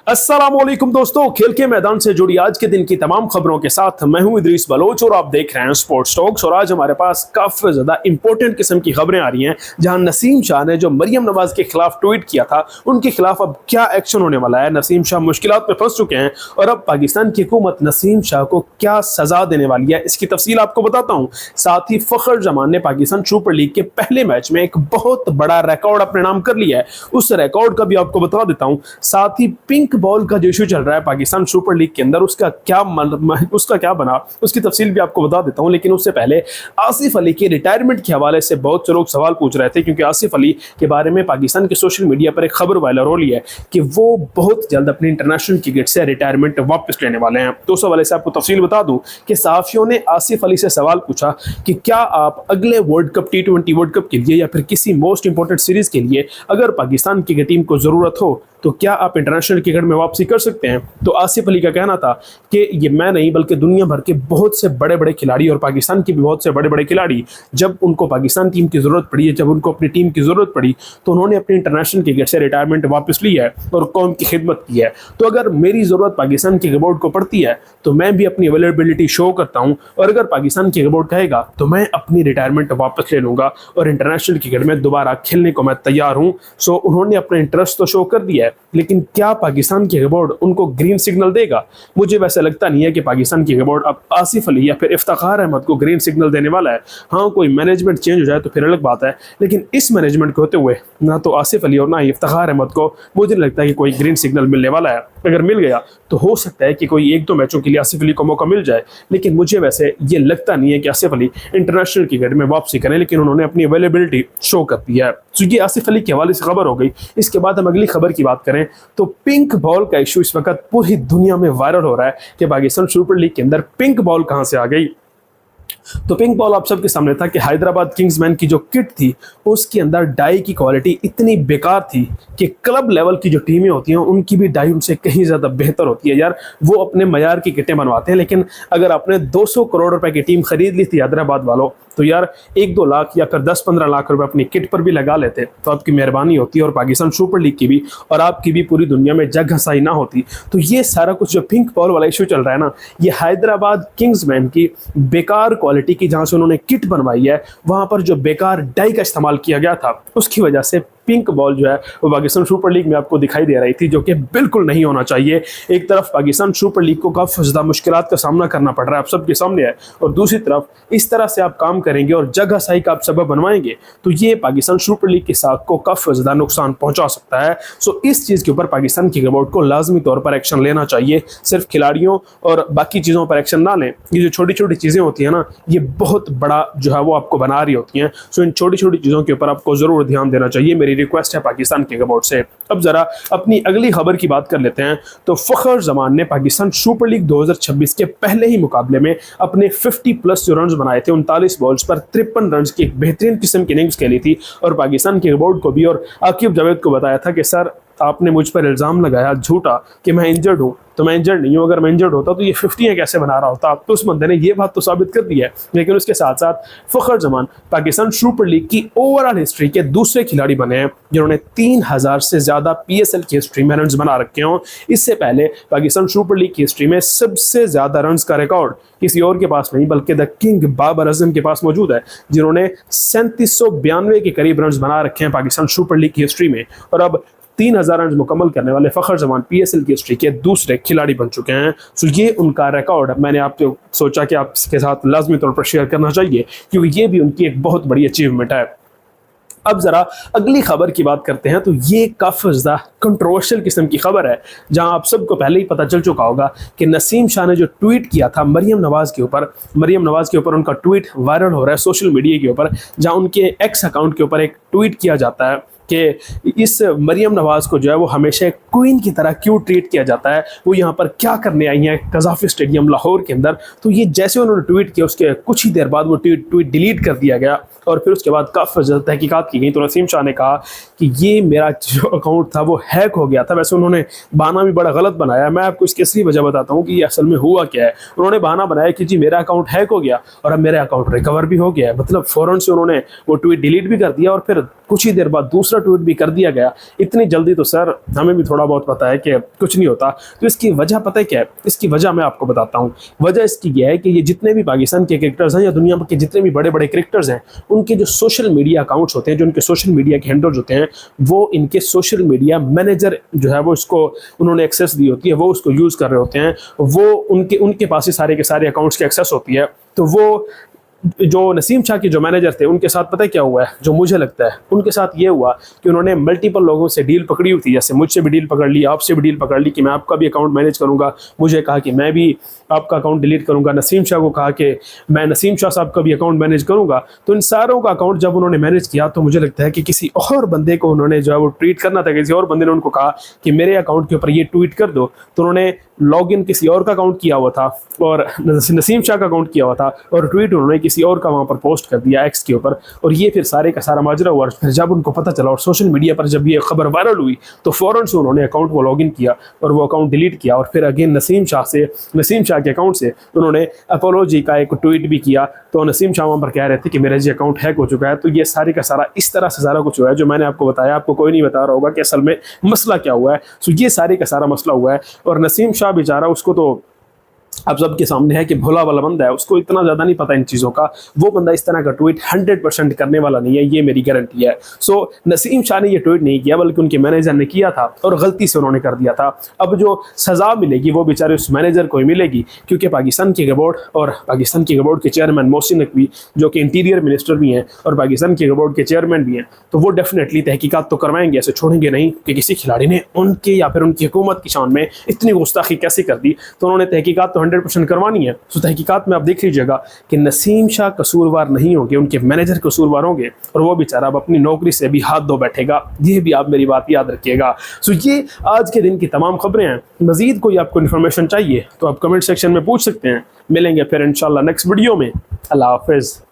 अस्सलामुअलैकुम दोस्तों, खेल के मैदान से जुड़ी आज के दिन की तमाम खबरों के साथ मैं हूं इदरीस बलोच और आप देख रहे हैं स्पोर्ट्स टॉक्स। और आज हमारे पास काफी ज्यादा इंपॉर्टेंट किस्म की खबरें आ रही हैं, जहां नसीम शाह ने जो मरियम नवाज के खिलाफ ट्वीट किया था, उनके खिलाफ अब क्या एक्शन होने वाला है। नसीम शाह मुश्किलात में फंस चुके हैं और अब पाकिस्तान की हुकूमत नसीम शाह को क्या सजा देने वाली है, इसकी तफसील आपको बताता हूं। साथ ही फखर जमान ने पाकिस्तान सुपर लीग के पहले मैच में एक बहुत बड़ा रिकॉर्ड अपने नाम कर लिया है, उस रिकॉर्ड का भी आपको बता देता हूं। साथ ही पिंक बॉल का जो इशू चल रहा है पाकिस्तान सुपर लीग के अंदर, उसका क्या बना, उसकी तफसील भी आपको बता देता हूं। लेकिन उससे पहले आसिफ अली के रिटायरमेंट के हवाले से बहुत से लोग सवाल पूछ रहे थे, क्योंकि आसिफ अली के बारे में पाकिस्तान के सोशल मीडिया पर एक खबर वायरल हो रही है कि वो बहुत जल्द अपनी इंटरनेशनल क्रिकेट से रिटायरमेंट वापस लेने वाले हैं। तो उस हवाले से आपको तफसील बता दूं कि सहाफियों ने आसिफ अली से सवाल पूछा कि क्या आप अगले world cup T20 world cup के लिए या फिर किसी मोस्ट इंपॉर्टेंट सीरीज के लिए अगर पाकिस्तान क्रिकेट टीम को जरूरत हो तो क्या आप इंटरनेशनल क्रिकेट में वापसी कर सकते हैं। तो आसिफ अली का कहना था कि ये मैं नहीं बल्कि दुनिया भर के बहुत से बड़े बड़े खिलाड़ी और पाकिस्तान के भी बहुत से बड़े बड़े खिलाड़ी, जब उनको पाकिस्तान टीम की जरूरत पड़ी है, जब उनको अपनी टीम की जरूरत पड़ी, तो उन्होंने अपनी इंटरनेशनल क्रिकेट से रिटायरमेंट वापस ली है और कौम की खिदमत की है। तो अगर मेरी जरूरत पाकिस्तान क्रिकेट बोर्ड को पड़ती है तो मैं भी अपनी अवेलेबिलिटी शो करता हूं, और अगर पाकिस्तान क्रिकेट बोर्ड कहेगा तो मैं अपनी रिटायरमेंट वापस ले लूंगा और इंटरनेशनल क्रिकेट में दोबारा खेलने को मैं तैयार हूं। सो उन्होंने अपना इंटरेस्ट तो शो कर दिया है, लेकिन क्या पाकिस्तान क्रिकेट बोर्ड उनको ग्रीन सिग्नल देगा? मुझे वैसे लगता नहीं है कि पाकिस्तान क्रिकेट बोर्ड अब आसिफ अली या फिर इफ्तिखार अहमद को ग्रीन सिग्नल देने वाला है। हाँ, कोई मैनेजमेंट चेंज हो जाए तो फिर अलग बात है, लेकिन इस मैनेजमेंट के होते हुए ना तो आसिफ अली और ना ही इफ्तिखार अहमद को मुझे लगता है कि कोई ग्रीन सिग्नल मिलने वाला है। अगर मिल गया तो हो सकता है कि कोई एक दो मैचों के लिए आसिफ अली को मौका मिल जाए, लेकिन मुझे वैसे ये लगता नहीं है कि आसिफ अली इंटरनेशनल क्रिकेट में वापसी करें। लेकिन उन्होंने अपनी अवेलेबिलिटी शो कर दी है। तो ये आसिफ अली के हवाले से खबर हो गई। इसके बाद हम अगली खबर की बात करें तो पिंक बॉल का इशू इस वक्त पूरी दुनिया में वायरल हो रहा है कि पाकिस्तान सुपर लीग के अंदर पिंक बॉल कहां से आ गई। तो पिंक बॉल आप सबके सामने था कि हैदराबाद किंग्समैन की जो किट थी उसके अंदर डाई की क्वालिटी इतनी बेकार थी कि क्लब लेवल की जो टीमें होती हैं उनकी भी डाई उनसे कहीं ज़्यादा बेहतर होती है। यार, वो अपने मयार की किटें बनवाते हैं, लेकिन अगर आपने 200 करोड़ रुपए की टीम खरीद ली थी हैदराबाद वालों, तो यार 1-2 लाख या फिर 10-15 लाख रुपए अपनी किट पर भी लगा लेते तो आपकी मेहरबानी होती और पाकिस्तान सुपर लीग की भी और आपकी भी पूरी दुनिया में जग हंसाई ना होती। तो ये सारा कुछ जो पिंक बॉल वाला इशू चल रहा है ना, ये हैदराबाद किंग्समैन की बेकार क्वालिटी की, जहां से उन्होंने किट बनवाई है वहां पर जो बेकार डाई का इस्तेमाल किया गया था, उसकी वजह से पिंक बॉल जो है वो पाकिस्तान सुपर लीग में आपको दिखाई दे रही थी, जो कि बिल्कुल नहीं होना चाहिए। एक तरफ पाकिस्तान सुपर लीग को काफी ज्यादा मुश्किलात का सामना करना पड़ रहा है, आप सबके सामने है, और दूसरी तरफ इस तरह से आप काम करेंगे और जगह सही का आप सबब बनवाएंगे तो ये पाकिस्तान सुपर लीग के साथ को काफी ज्यादा नुकसान पहुंचा सकता है। सो इस चीज के ऊपर पाकिस्तान क्रिकेट बोर्ड को लाजमी तौर पर एक्शन लेना चाहिए। सिर्फ खिलाड़ियों और बाकी चीजों पर एक्शन ना लें। ये जो छोटी छोटी चीजें होती है ना, ये बहुत बड़ा जो है वो आपको बना रही होती हैं। सो इन छोटी छोटी चीजों के ऊपर आपको जरूर ध्यान देना चाहिए, मेरी रिक्वेस्ट है पाकिस्तान क्रिकेट बोर्ड से। अब जरा अपनी अगली खबर की बात कर लेते हैं। तो फखर जमान ने पाकिस्तान सुपर लीग 2026 के पहले ही मुकाबले में अपने 50+ जो रन बनाए थे, 39 बॉल्स पर 53 रन की एक बेहतरीन किस्म की इनिंग्स खेली थी, और पाकिस्तान क्रिकेट बोर्ड को भी और आकिब जावेद को बताया था कि सर आपने मुझ पर इल्जाम लगाया झूठा कि मैं इंजर्ड हूं, तो मैं इंजर्ड नहीं हूं। अगर मैं इंजर्ड होता तो ये 50 कैसे बना रहा होता। तो उस बंदे ने ये बात तो साबित कर दी है। लेकिन उसके साथ साथ फखर जमान पाकिस्तान सुपर लीग की ओवरऑल हिस्ट्री के दूसरे खिलाड़ी बने हैं जिन्होंने 3000 से ज्यादा PSL की हिस्ट्री में रन बना रखे हों। इससे पहले पाकिस्तान सुपर लीग की हिस्ट्री में सबसे ज्यादा रन का रिकॉर्ड किसी और के पास नहीं बल्कि द किंग बाबर आजम के पास मौजूद है, जिन्होंने 3792 के करीब रन बना रखे हैं पाकिस्तान सुपर लीग की हिस्ट्री में। और अब 3000 रन मुकम्मल करने वाले फखर जमान PSL की हिस्ट्री के दूसरे खिलाड़ी बन चुके हैं। सो ये उनका रिकॉर्ड मैंने आपको सोचा कि आपके साथ लाजमी तौर पर शेयर करना चाहिए, क्योंकि ये भी उनकी एक बहुत बड़ी अचीवमेंट है। अब जरा अगली खबर की बात करते हैं। तो ये काफी ज्यादा कंट्रोवर्शियल किस्म की खबर है, जहां आप सबको पहले ही पता चल चुका होगा कि नसीम शाह ने जो ट्वीट किया था मरियम नवाज के ऊपर उनका ट्वीट वायरल हो रहा है सोशल मीडिया के ऊपर, जहां उनके एक्स अकाउंट के ऊपर एक ट्वीट किया जाता है कि इस मरियम नवाज को जो है वो हमेशा क्वीन की तरह क्यों ट्रीट किया जाता है, वो यहाँ पर क्या करने आई हैं कज़ाफ़ी स्टेडियम लाहौर के अंदर। तो ये जैसे उन्होंने ट्वीट किया उसके कुछ ही देर बाद वो ट्वीट डिलीट कर दिया गया, और फिर उसके बाद काफ़ी ज़्यादा तहकीकात की गई। तो नसीम शाह ने कहा कि ये मेरा जो अकाउंट था वो हैक हो गया था। वैसे उन्होंने बहाना भी बड़ा गलत बनाया, मैं आपको इसकी असली वजह बताता हूँ कि ये असल में हुआ क्या है। उन्होंने बहाना बनाया कि जी मेरा अकाउंट हैक हो गया और अब मेरा अकाउंट रिकवर भी हो गया है। मतलब फ़ौरन से उन्होंने वो ट्वीट डिलीट भी कर दिया और फिर कुछ ही देर बाद दूसरा दूसरा ट्वीट भी कर दिया गया। इतनी जल्दी तो सर हमें भी थोड़ा बहुत पता है कि कुछ नहीं होता। तो इसकी वजह पता है क्या है? इसकी वजह मैं आपको बताता हूँ। वजह इसकी यह है कि ये जितने भी पाकिस्तान के क्रिकेटर्स हैं या दुनिया के जितने भी बड़े बड़े क्रिकेटर्स हैं, उनके जो सोशल मीडिया अकाउंट्स होते हैं, जो उनके सोशल मीडिया के हैंडल्स होते हैं, वो इनके सोशल मीडिया मैनेजर जो है वो इसको उन्होंने एक्सेस दी होती है, वो उसको यूज़ कर रहे होते हैं, वो उनके पास ही सारे के सारे अकाउंट्स की एक्सेस होती है। तो वो जो नसीम शाह के जो मैनेजर थे उनके साथ पता है क्या हुआ है? जो मुझे लगता है उनके साथ ये हुआ कि उन्होंने मल्टीपल लोगों से डील पकड़ी हुई थी। जैसे मुझसे भी डील पकड़ ली, आपसे भी डील पकड़ ली कि मैं आपका भी अकाउंट मैनेज करूंगा, मुझे कहा कि मैं भी आपका अकाउंट डिलीट करूंगा, नसीम शाह को कहा कि मैं नसीम शाह साहब का भी अकाउंट मैनेज करूंगा। तो इन सारों का अकाउंट जब उन्होंने मैनेज किया तो मुझे लगता है कि किसी और बंदे को उन्होंने जो है वो ट्वीट करना था, किसी और बंदे ने उनको कहा कि मेरे अकाउंट के ऊपर ये ट्वीट कर दो, तो उन्होंने लॉग इन किसी और का अकाउंट किया हुआ था और नसीम शाह का अकाउंट किया हुआ था और ट्वीट उन्होंने किसी और का वहाँ पर पोस्ट कर दिया एक्स के ऊपर। और ये फिर सारे का सारा माजरा हुआ। फिर जब उनको पता चला और सोशल मीडिया पर जब ये खबर वायरल हुई तो फ़ौरन से उन्होंने अकाउंट को लॉग इन किया और वो अकाउंट डिलीट किया। और फिर अगेन नसीम शाह के अकाउंट से उन्होंने अपोलॉजी का एक ट्वीट भी किया। तो नसीम शाह वहाँ पर कह रहे थे कि मेरा जी अकाउंट हैक हो चुका है। तो ये सारे का सारा इस तरह से सारा कुछ हुआ है जो मैंने आपको बताया। आपको कोई नहीं बता रहा होगा कि असल में मसला क्या हुआ है। सो ये सारे का सारा मसला हुआ है। और नसीम शाह बेचारा, उसको तो अब सबके सामने है कि भोला वाला बंदा है, उसको इतना ज़्यादा नहीं पता इन चीज़ों का। वो बंदा इस तरह का ट्वीट 100% करने वाला नहीं है, ये मेरी गारंटी है। सो नसीम शाह ने ये ट्वीट नहीं किया बल्कि उनके मैनेजर ने किया था और गलती से उन्होंने कर दिया था। अब जो सज़ा मिलेगी वो बेचारे उस मैनेजर को ही मिलेगी, क्योंकि पाकिस्तान की बोर्ड और पाकिस्तान की बोर्ड के चेयरमैन मोहसिन नकवी जो कि इंटीरियर मिनिस्टर भी हैं और पाकिस्तान की बोर्ड के चेयरमैन भी हैं, तो वो डेफिनेटली तहकीकात तो करवाएंगे, ऐसे छोड़ेंगे नहीं कि किसी खिलाड़ी ने उनके या फिर उनकी हुकूमत की शान में इतनी गुस्ताखी कैसे कर दी। तो उन्होंने तहकीकात तो 100% करवानी है। तो तहकीकात में आप देख लीजिएगा कि नसीम शाह कसूरवार नहीं होंगे, उनके मैनेजर कसूरवार होंगे और वो बेचारा अब अपनी नौकरी से भी हाथ धो बैठेगा। ये भी आप मेरी बात याद रखिएगा। सो ये आज के दिन की तमाम खबरें हैं। मजीद कोई आपको इन्फॉर्मेशन चाहिए तो आप कमेंट सेक्शन में पूछ सकते हैं। मिलेंगे फिर इंशाल्लाह नेक्स्ट वीडियो में। अल्लाह हाफिज़।